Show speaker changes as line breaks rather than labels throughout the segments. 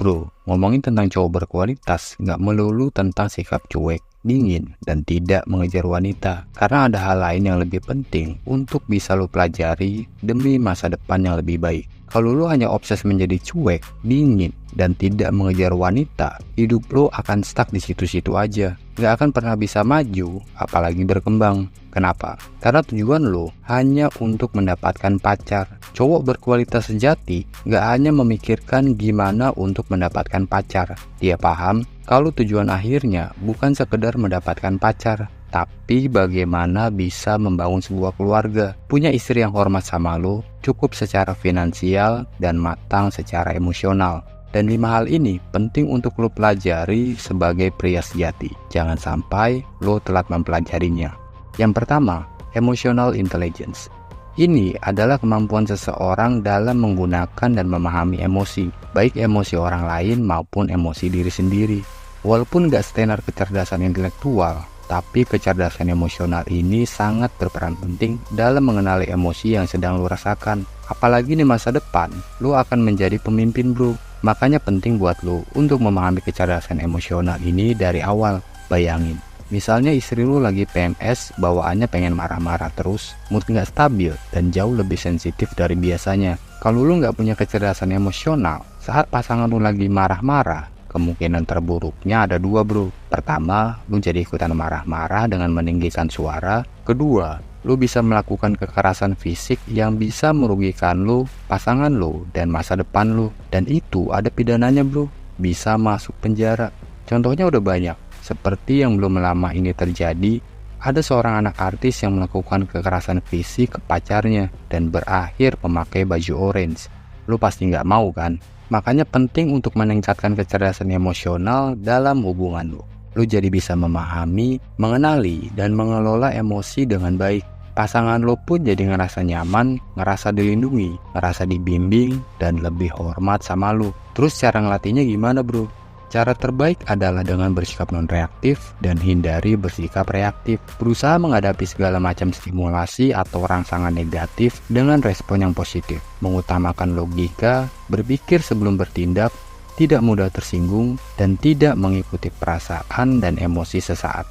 Bro, ngomongin tentang cowok berkualitas nggak melulu tentang sikap cuek, dingin, dan tidak mengejar wanita. Karena ada hal lain yang lebih penting untuk bisa lo pelajari demi masa depan yang lebih baik. Kalau lo hanya obses menjadi cuek, dingin, dan tidak mengejar wanita, hidup lo akan stuck di situ-situ aja. Nggak akan pernah bisa maju, apalagi berkembang. Kenapa? Karena tujuan lo hanya untuk mendapatkan pacar. Cowok berkualitas sejati nggak hanya memikirkan gimana untuk mendapatkan pacar. Dia paham kalau tujuan akhirnya bukan sekedar mendapatkan pacar, tapi bagaimana bisa membangun sebuah keluarga. Punya istri yang hormat sama lo, cukup secara finansial dan matang secara emosional. Dan 5 hal ini penting untuk lo pelajari sebagai pria sejati. Jangan sampai lo telat mempelajarinya. Yang pertama, emotional intelligence. Ini adalah kemampuan seseorang dalam menggunakan dan memahami emosi, baik emosi orang lain maupun emosi diri sendiri. Walaupun gak standar kecerdasan intelektual, tapi kecerdasan emosional ini sangat berperan penting dalam mengenali emosi yang sedang lo rasakan. Apalagi di masa depan, lo akan menjadi pemimpin bro. Makanya penting buat lo untuk memahami kecerdasan emosional ini dari awal. Bayangin, misalnya istri lo lagi PMS, bawaannya pengen marah-marah terus, mood gak stabil, dan jauh lebih sensitif dari biasanya. Kalau lo gak punya kecerdasan emosional, saat pasangan lo lagi marah-marah, kemungkinan terburuknya ada 2 bro. Pertama, lo jadi ikutan marah-marah dengan meninggikan suara. Kedua, lo bisa melakukan kekerasan fisik yang bisa merugikan lo, pasangan lo, dan masa depan lo. Dan itu ada pidananya bro, bisa masuk penjara. Contohnya udah banyak, seperti yang belum lama ini terjadi. Ada seorang anak artis yang melakukan kekerasan fisik ke pacarnya dan berakhir memakai baju orange. Lo pasti nggak mau kan? Makanya penting untuk meningkatkan kecerdasan emosional dalam hubungan lo. Lo jadi bisa memahami, mengenali, dan mengelola emosi dengan baik. Pasangan lo pun jadi ngerasa nyaman, ngerasa dilindungi, ngerasa dibimbing, dan lebih hormat sama lo. Terus cara ngelatihnya gimana bro? Cara terbaik adalah dengan bersikap non-reaktif dan hindari bersikap reaktif. Berusaha menghadapi segala macam stimulasi atau rangsangan negatif dengan respon yang positif. Mengutamakan logika, berpikir sebelum bertindak, tidak mudah tersinggung, dan tidak mengikuti perasaan dan emosi sesaat.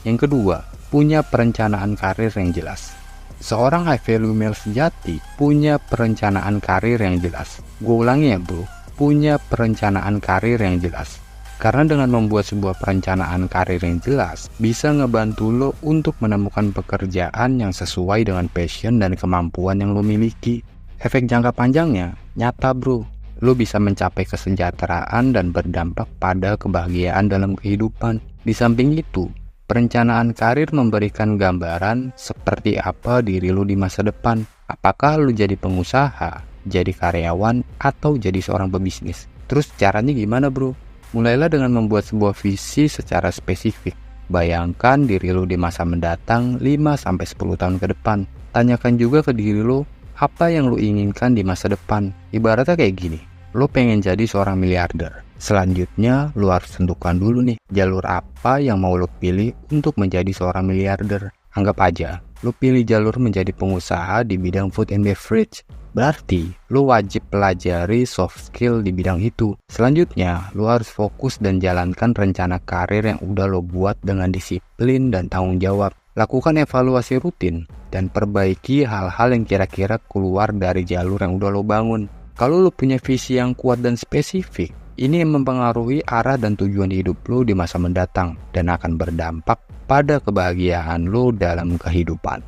Yang kedua, punya perencanaan karir yang jelas. Seorang high value male sejati punya perencanaan karir yang jelas. Gue ulangi ya bro, punya perencanaan karir yang jelas. Karena dengan membuat sebuah perencanaan karir yang jelas, bisa ngebantu lo untuk menemukan pekerjaan yang sesuai dengan passion dan kemampuan yang lo miliki. Efek jangka panjangnya nyata bro. Lo bisa mencapai kesejahteraan dan berdampak pada kebahagiaan dalam kehidupan. Di samping itu, perencanaan karir memberikan gambaran seperti apa diri lo di masa depan. Apakah lo jadi pengusaha, jadi karyawan, atau jadi seorang pebisnis. Terus caranya gimana bro? Mulailah dengan membuat sebuah visi secara spesifik. Bayangkan diri lo di masa mendatang 5-10 tahun ke depan. Tanyakan juga ke diri lo, apa yang lo inginkan di masa depan? Ibaratnya kayak gini, lo pengen jadi seorang miliarder. Selanjutnya, lo harus tentukan dulu nih, jalur apa yang mau lo pilih untuk menjadi seorang miliarder. Anggap aja, lo pilih jalur menjadi pengusaha di bidang food and beverage. Berarti, lo wajib pelajari soft skill di bidang itu. Selanjutnya, lo harus fokus dan jalankan rencana karir yang udah lo buat dengan disiplin dan tanggung jawab. Lakukan evaluasi rutin dan perbaiki hal-hal yang kira-kira keluar dari jalur yang udah lo bangun. Kalau lo punya visi yang kuat dan spesifik, ini mempengaruhi arah dan tujuan hidup lo di masa mendatang dan akan berdampak pada kebahagiaan lo dalam kehidupan.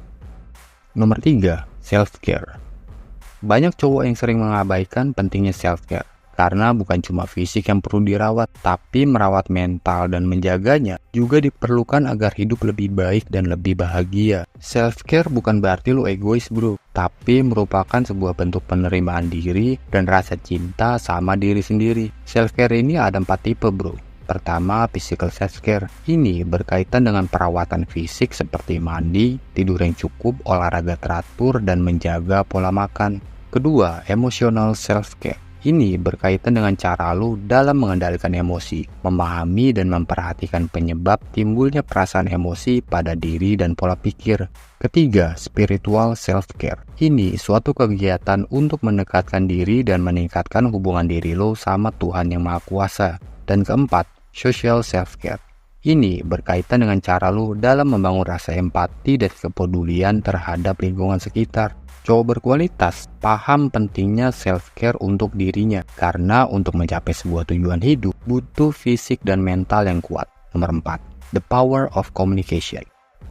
Nomor 3, self-care. Banyak cowok yang sering mengabaikan pentingnya self-care. Karena bukan cuma fisik yang perlu dirawat, tapi merawat mental dan menjaganya juga diperlukan agar hidup lebih baik dan lebih bahagia. Self-care bukan berarti lo egois bro, tapi merupakan sebuah bentuk penerimaan diri dan rasa cinta sama diri sendiri. Self-care ini ada 4 tipe bro. Pertama, physical self-care. Ini berkaitan dengan perawatan fisik seperti mandi, tidur yang cukup, olahraga teratur, dan menjaga pola makan. Kedua, emotional self-care. Ini berkaitan dengan cara lu dalam mengendalikan emosi, memahami dan memperhatikan penyebab timbulnya perasaan emosi pada diri dan pola pikir. Ketiga, spiritual self-care. Ini suatu kegiatan untuk mendekatkan diri dan meningkatkan hubungan diri lo sama Tuhan Yang Maha Kuasa. Dan keempat, social self-care. Ini berkaitan dengan cara lo dalam membangun rasa empati dan kepedulian terhadap lingkungan sekitar. Cowok berkualitas paham pentingnya self-care untuk dirinya, karena untuk mencapai sebuah tujuan hidup butuh fisik dan mental yang kuat. Nomor 4, the power of communication.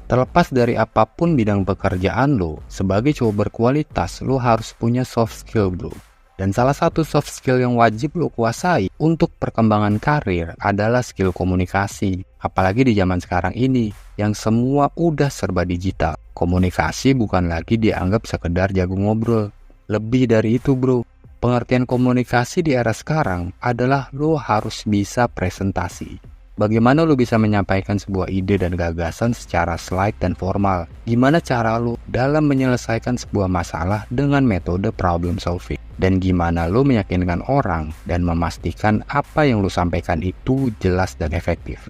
Terlepas dari apapun bidang pekerjaan lo, sebagai cowok berkualitas lo harus punya soft skill bro. Dan salah satu soft skill yang wajib lo kuasai untuk perkembangan karir adalah skill komunikasi. Apalagi di zaman sekarang ini, yang semua udah serba digital. Komunikasi bukan lagi dianggap sekedar jago ngobrol. Lebih dari itu bro, pengertian komunikasi di era sekarang adalah lo harus bisa presentasi. Bagaimana lo bisa menyampaikan sebuah ide dan gagasan secara slide dan formal? Gimana cara lo dalam menyelesaikan sebuah masalah dengan metode problem solving? Dan gimana lo meyakinkan orang dan memastikan apa yang lo sampaikan itu jelas dan efektif?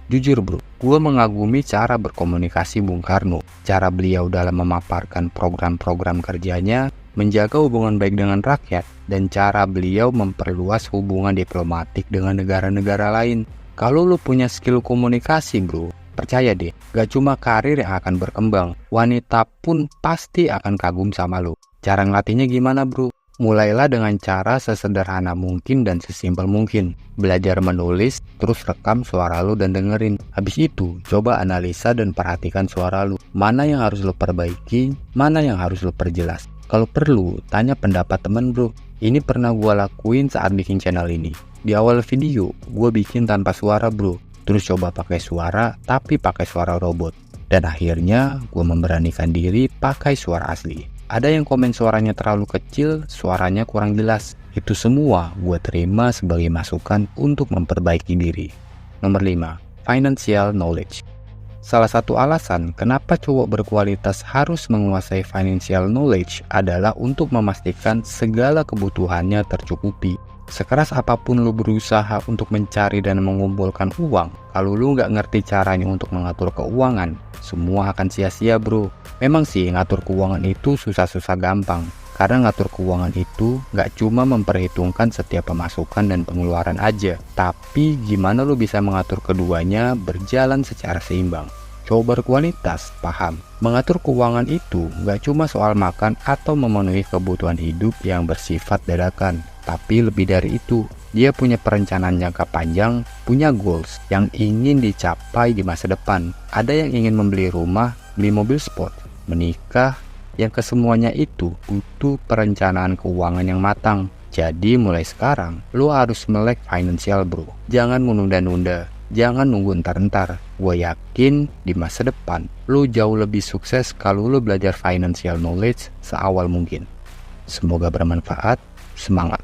Jujur bro, gue mengagumi cara berkomunikasi Bung Karno. Cara beliau dalam memaparkan program-program kerjanya, menjaga hubungan baik dengan rakyat, dan cara beliau memperluas hubungan diplomatik dengan negara-negara lain. Kalau lu punya skill komunikasi bro, percaya deh, gak cuma karir yang akan berkembang, wanita pun pasti akan kagum sama lu. Cara ngelatihnya gimana bro? Mulailah dengan cara sesederhana mungkin dan sesimpel mungkin. Belajar menulis, terus rekam suara lu dan dengerin. Habis itu, coba analisa dan perhatikan suara lu. Mana yang harus lu perbaiki, mana yang harus lu perjelas. Kalau perlu, tanya pendapat temen bro. Ini pernah gua lakuin saat bikin channel ini. Di awal video, gue bikin tanpa suara bro. Terus coba pakai suara, tapi pakai suara robot. Dan akhirnya, gue memberanikan diri pakai suara asli. Ada yang komen suaranya terlalu kecil, suaranya kurang jelas. Itu semua gue terima sebagai masukan untuk memperbaiki diri. Nomor 5, financial knowledge. Salah satu alasan kenapa cowok berkualitas harus menguasai financial knowledge adalah untuk memastikan segala kebutuhannya tercukupi. Sekeras apapun lu berusaha untuk mencari dan mengumpulkan uang, kalau lu nggak ngerti caranya untuk mengatur keuangan, semua akan sia-sia bro. Memang sih ngatur keuangan itu susah-susah gampang, karena ngatur keuangan itu nggak cuma memperhitungkan setiap pemasukan dan pengeluaran aja, tapi gimana lu bisa mengatur keduanya berjalan secara seimbang. Cowok berkualitas paham, mengatur keuangan itu nggak cuma soal makan atau memenuhi kebutuhan hidup yang bersifat dadakan. Tapi lebih dari itu, dia punya perencanaan jangka panjang, punya goals yang ingin dicapai di masa depan. Ada yang ingin membeli rumah, beli mobil sport, menikah, yang kesemuanya itu butuh perencanaan keuangan yang matang. Jadi mulai sekarang, lo harus melek financial bro. Jangan menunda-nunda, jangan nunggu ntar-ntar. Gue yakin di masa depan, lo jauh lebih sukses kalau lo belajar financial knowledge seawal mungkin. Semoga bermanfaat, semangat.